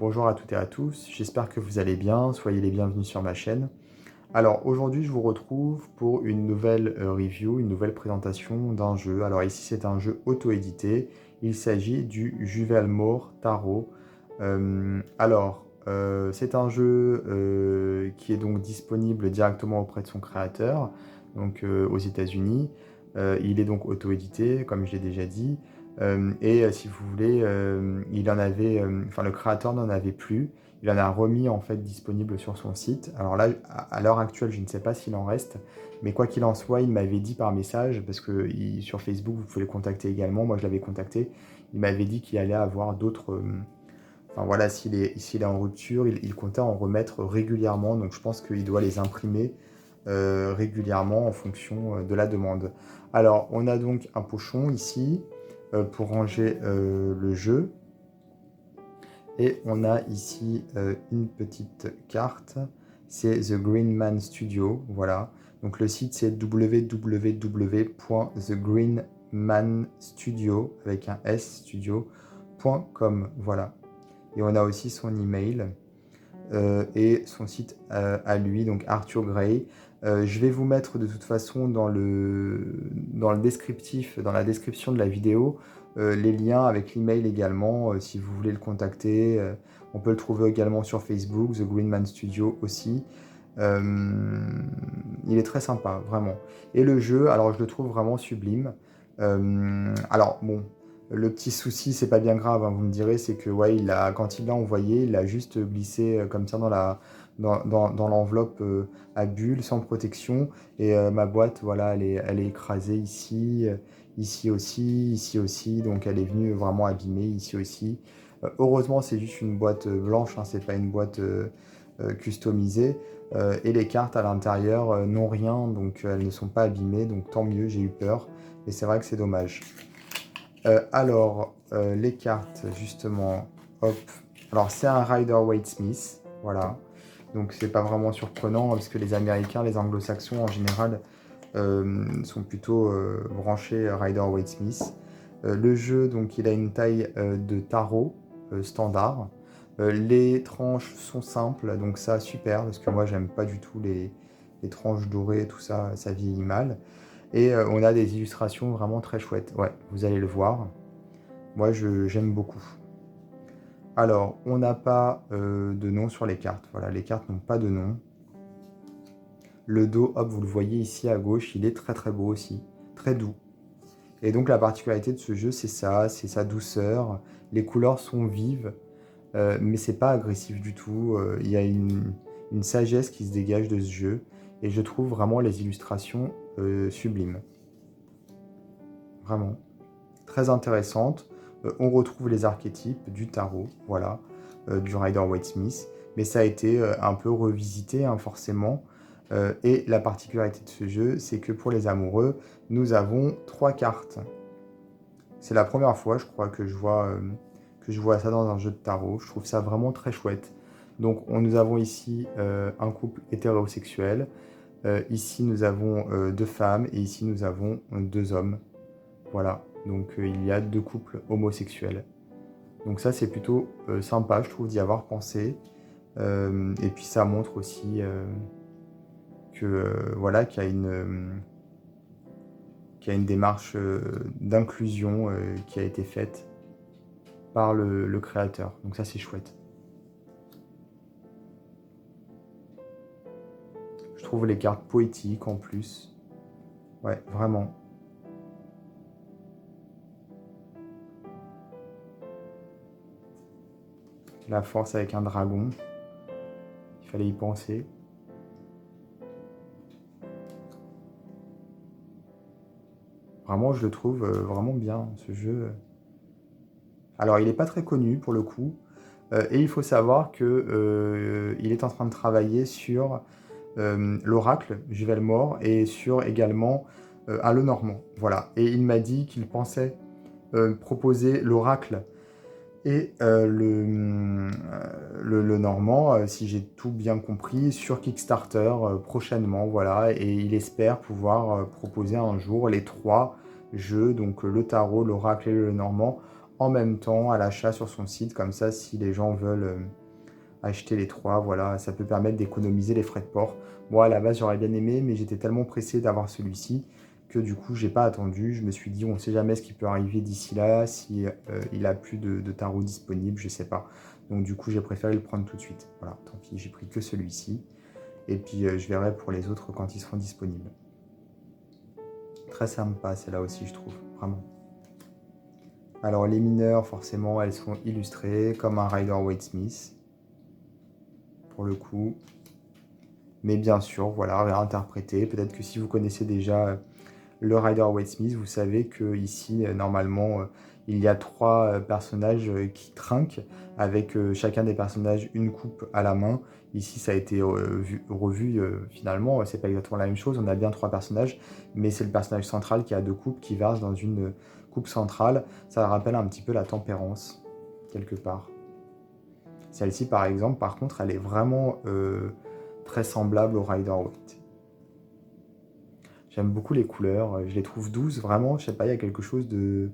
Bonjour à toutes et à tous, j'espère que vous allez bien, soyez les bienvenus sur ma chaîne. Alors aujourd'hui je vous retrouve pour une nouvelle review, une nouvelle présentation d'un jeu. Alors ici c'est un jeu auto-édité, il s'agit du Juvelmore Tarot. C'est un jeu qui est donc disponible directement auprès de son créateur, donc aux États-Unis. Il est donc auto-édité, comme je l'ai déjà dit. Si vous voulez, le créateur n'en avait plus. Il en a remis en fait disponible sur son site. Alors là, à l'heure actuelle, je ne sais pas s'il en reste, mais quoi qu'il en soit, il m'avait dit par message, parce que sur Facebook, vous pouvez le contacter également. Moi, je l'avais contacté. Il m'avait dit qu'il allait avoir d'autres. Enfin voilà, s'il est en rupture, il comptait en remettre régulièrement. Donc je pense qu'il doit les imprimer régulièrement en fonction de la demande. Alors, on a donc un pochon ici pour ranger le jeu. Et on a ici une petite carte, c'est The Green Man Studio, voilà. Donc le site c'est www.thegreenmanstudio avec un S studio.com, voilà. Et on a aussi son email et son site à lui, donc Arthur Gray. Je vais vous mettre de toute façon dans le descriptif, dans la description de la vidéo, les liens avec l'email également, si vous voulez le contacter. On peut le trouver également sur Facebook, The Green Man Studio aussi. Euh, il est très sympa, vraiment. Et le jeu, alors je le trouve vraiment sublime. Le petit souci, c'est pas bien grave, hein, vous me direz, c'est que ouais, quand il l'a envoyé, il l'a juste glissé comme ça dans l'enveloppe à bulles, sans protection. Et ma boîte, voilà, elle est écrasée ici aussi. Donc elle est venue vraiment abîmée ici aussi. Heureusement, c'est juste une boîte blanche, hein, c'est pas une boîte customisée. Et les cartes à l'intérieur n'ont rien, donc elles ne sont pas abîmées. Donc tant mieux, j'ai eu peur. Et c'est vrai que c'est dommage. Les cartes, justement, hop. Alors, c'est un Rider-Waite-Smith, voilà. Donc, c'est pas vraiment surprenant, parce que les Américains, les Anglo-Saxons, en général, sont plutôt branchés Rider-Waite-Smith. Le jeu, donc, il a une taille de tarot standard. Les tranches sont simples, donc ça, super, parce que moi, j'aime pas du tout les tranches dorées, tout ça, ça vieillit mal. Et on a des illustrations vraiment très chouettes. Ouais, vous allez le voir. Moi, j'aime beaucoup. Alors, on n'a pas de nom sur les cartes. Voilà, les cartes n'ont pas de nom. Le dos, hop, vous le voyez ici à gauche, il est très très beau aussi. Très doux. Et donc, la particularité de ce jeu, c'est ça, c'est sa douceur. Les couleurs sont vives, mais c'est pas agressif du tout. Il y a une sagesse qui se dégage de ce jeu. Et je trouve vraiment les illustrations sublimes. Vraiment. Très intéressante. On retrouve les archétypes du tarot, voilà, du Rider-Waite-Smith, mais ça a été un peu revisité, hein, forcément. Et la particularité de ce jeu, c'est que pour les amoureux, nous avons 3 cartes. C'est la première fois, je crois, que je vois ça dans un jeu de tarot. Je trouve ça vraiment très chouette. Donc, nous avons ici un couple hétérosexuel. Ici, nous avons 2 femmes et ici, nous avons 2 hommes. Voilà, donc il y a 2 couples homosexuels. Donc ça, c'est plutôt sympa, je trouve, d'y avoir pensé. Et puis ça montre aussi voilà, qu'il y a une démarche d'inclusion qui a été faite par le créateur. Donc ça, c'est chouette. Je trouve les cartes poétiques en plus. Ouais, vraiment. La force avec un dragon. Il fallait y penser. Vraiment, je le trouve vraiment bien, ce jeu. Alors, il n'est pas très connu pour le coup. Et il faut savoir qu'il est en train de travailler sur l'oracle Juvelmore et sur également un Lenormand. Voilà. Et il m'a dit qu'il pensait proposer l'oracle et le Normand, si j'ai tout bien compris, sur Kickstarter prochainement. Voilà. Et il espère pouvoir proposer un jour les 3 jeux, donc le tarot, l'oracle et le Normand, en même temps à l'achat sur son site. Comme ça, si les gens veulent acheter les 3, voilà, ça peut permettre d'économiser les frais de port. Moi, à la base, j'aurais bien aimé, mais j'étais tellement pressé d'avoir celui-ci que du coup, j'ai pas attendu. Je me suis dit, on ne sait jamais ce qui peut arriver d'ici là, si il a plus de tarot disponible, je sais pas. Donc du coup, j'ai préféré le prendre tout de suite. Voilà, tant pis, j'ai pris que celui-ci. Et puis, je verrai pour les autres quand ils seront disponibles. Très sympa, celle-là aussi, je trouve, vraiment. Alors, les mineurs, forcément, elles sont illustrées comme un Rider-Waite-Smith, pour le coup. Mais bien sûr, voilà, réinterpréter. Peut-être que si vous connaissez déjà le Rider-Waite-Smith, vous savez que ici, normalement, il y a 3 personnages qui trinquent, avec chacun des personnages une coupe à la main. Ici, ça a été revu finalement, c'est pas exactement la même chose. On a bien 3 personnages, mais c'est le personnage central qui a 2 coupes qui verse dans une coupe centrale. Ça rappelle un petit peu la tempérance, quelque part. Celle-ci, par exemple, par contre, elle est vraiment très semblable au Rider-Waite. J'aime beaucoup les couleurs, je les trouve douces, vraiment, je sais pas, il y a quelque chose de,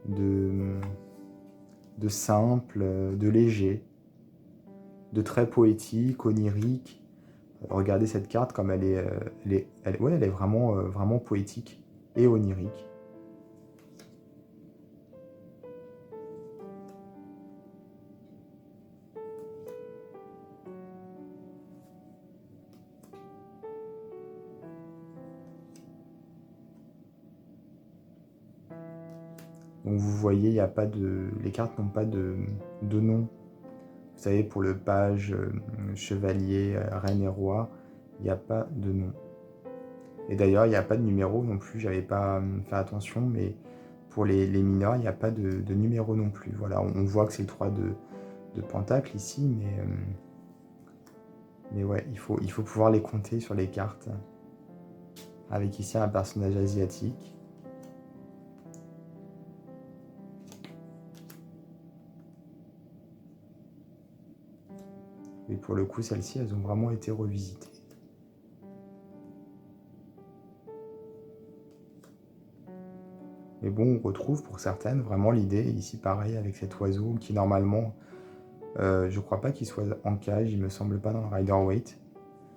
de simple, de léger, de très poétique, onirique. Regardez cette carte comme ouais, elle est vraiment, vraiment poétique et onirique. Donc vous voyez, il y a pas de, les cartes n'ont pas de nom. Vous savez, pour le page, chevalier, reine et roi, il n'y a pas de nom. Et d'ailleurs, il n'y a pas de numéro non plus, j'avais pas fait attention, mais pour les mineurs, il n'y a pas de numéro non plus. Voilà, on voit que c'est le 3 de pentacle ici, mais ouais, il faut pouvoir les compter sur les cartes. Avec ici un personnage asiatique. Et pour le coup, celles-ci, elles ont vraiment été revisitées. Mais bon, on retrouve pour certaines vraiment l'idée, ici pareil, avec cet oiseau qui normalement, je crois pas qu'il soit en cage, il me semble pas dans le Rider-Waite.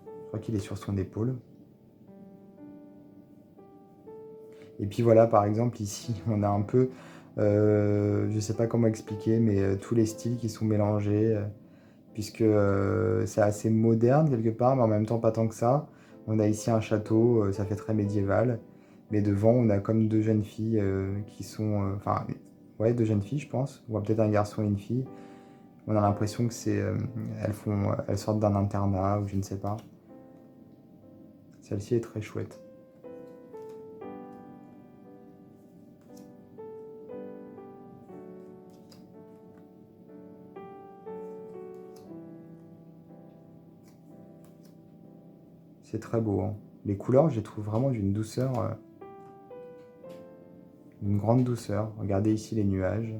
Je crois qu'il est sur son épaule. Et puis voilà, par exemple, ici, on a un peu, je sais pas comment expliquer, mais tous les styles qui sont mélangés, puisque c'est assez moderne quelque part, mais en même temps pas tant que ça. On a ici un château, ça fait très médiéval, mais devant, on a comme 2 jeunes filles qui sont, enfin, ouais, 2 jeunes filles, je pense. On voit peut-être un garçon et une fille. On a l'impression que elles sortent d'un internat ou je ne sais pas. Celle-ci est très chouette. C'est très beau, hein. Les couleurs, je les trouve vraiment d'une douceur, d'une grande douceur. Regardez ici les nuages.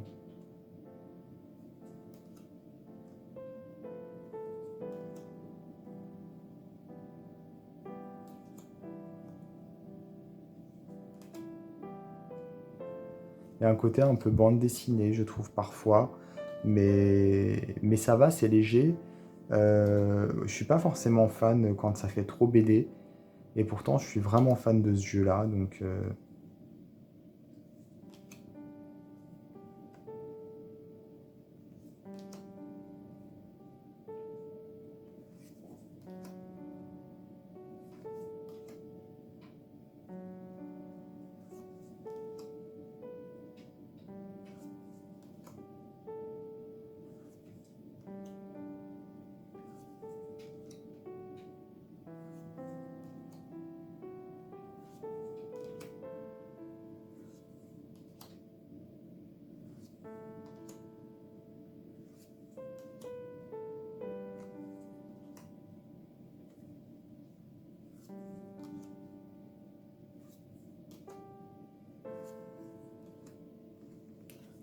Il y a un côté un peu bande dessinée, je trouve parfois, mais ça va, c'est léger. Je suis pas forcément fan quand ça fait trop BD, et pourtant je suis vraiment fan de ce jeu-là, donc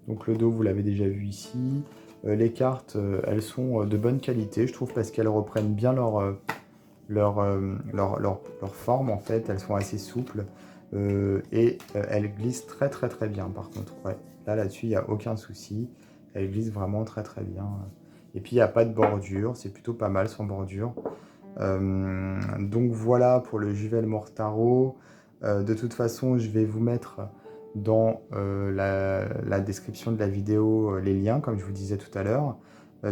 donc le dos, vous l'avez déjà vu ici. Les cartes, elles sont de bonne qualité, je trouve, parce qu'elles reprennent bien leur forme, en fait. Elles sont assez souples. Elle glisse très très très bien par contre. Ouais, là-dessus, il n'y a aucun souci. Elle glisse vraiment très très bien. Et puis, il n'y a pas de bordure. C'est plutôt pas mal sans bordure. Donc voilà pour le Juvel Mortaro. De toute façon, je vais vous mettre dans la description de la vidéo les liens, comme je vous disais tout à l'heure,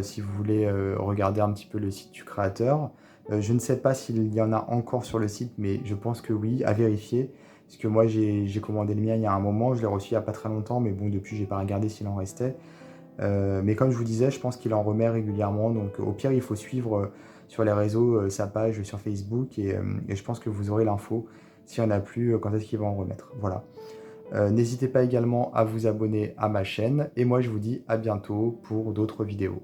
si vous voulez regarder un petit peu le site du créateur. Je ne sais pas s'il y en a encore sur le site, mais je pense que oui, à vérifier. Parce que moi, j'ai commandé le mien il y a un moment, je l'ai reçu il n'y a pas très longtemps, mais bon, depuis, j'ai pas regardé s'il en restait. Mais comme je vous disais, je pense qu'il en remet régulièrement. Donc au pire, il faut suivre sur les réseaux sa page sur Facebook et je pense que vous aurez l'info s'il n'y en a plus, quand est-ce qu'il va en remettre. Voilà. N'hésitez pas également à vous abonner à ma chaîne et moi je vous dis à bientôt pour d'autres vidéos.